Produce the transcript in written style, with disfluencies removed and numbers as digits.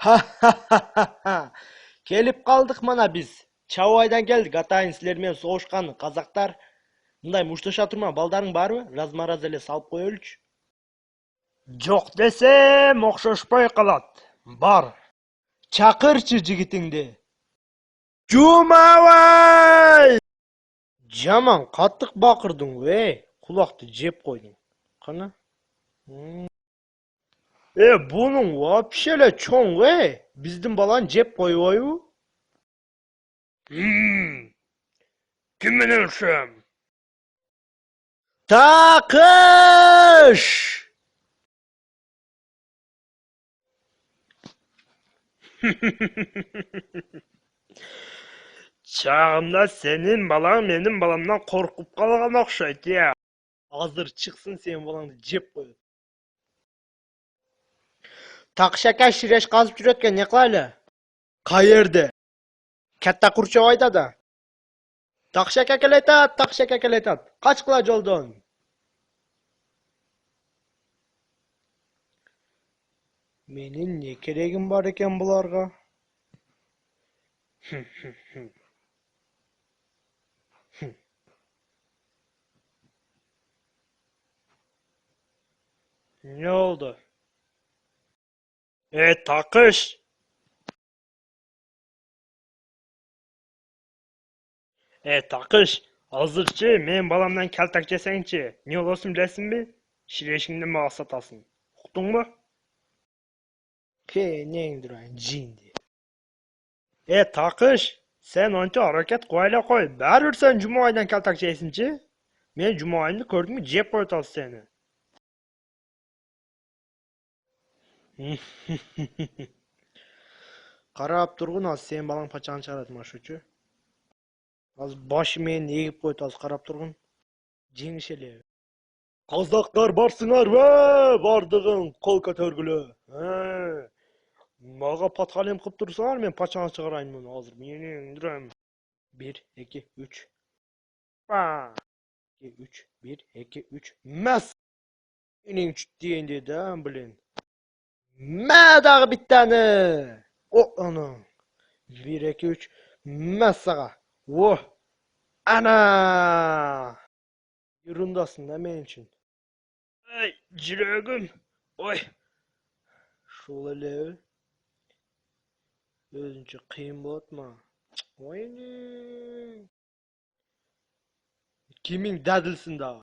Ha ha ha ha ha. Kelip kaldık mana biz. Чабайдан келдик. Атайын силер менен согушкан казактар. Мындай мушташа турма балдарың барбы? Размараз эле салып коелучу. Жок десем окшошпой калат. Бар. Чакырчы жигитиңди. Жумабай! Жаман каттык бакырдың, кулакты жеп койдуң. Кана? Bunun вообще эле чоң, Биздин баланы жеп койбойбу? Ким менен урушам? Такыш! Чагымда сенин балаң менин баламдан коркуп калган окшойт, Азыр чыксын сенин балаңды жеп коет. Такыш ака ширеш казып жүрөт экен, не кылайлы? Каерде? Катта Курчабайда да. Такыш ака келатат, Такыш ака келатат. Качкыла жолдон. Менин не керегим бар экен буларга? Ne oldu? Takış. Takış. Azırчы, мен баламдан калтак жесеңчи. Не болосун билесиңби? Ширешиңден мага сатасың. Уктуңбу? Нең дурайын, жинди. Такыш, сен ончо аракет кыла эле кой. Баары бир сен Жумабайдан калтак жейсиңчи. Мен Жумабайды көрдүмбү, жеп коет ал сени. Карап тургун, азыр сенин балаң пачагын чыгарат машучу. Азыр башы менен эгип коет, азыр карап тургун. Жеңиш эле. Казактар барсыңарбы? Бардыгын кол көтөргүлө. Мага паткалем кылып турсаңар, мен пачаңы чыгарайын муну азыр. Менин дурам. 1 2 3. 2 3 1 2 3. Мас. Менин дегенде да, блин. Мә дагы биттаны. Аны. 1 2 3. Массага. Ana! Yurundasın da men için. Ay, jirögüm. Oy. Şol ele. Özünçe kıyım bolotma. Oyni. Kimin dadılsın da?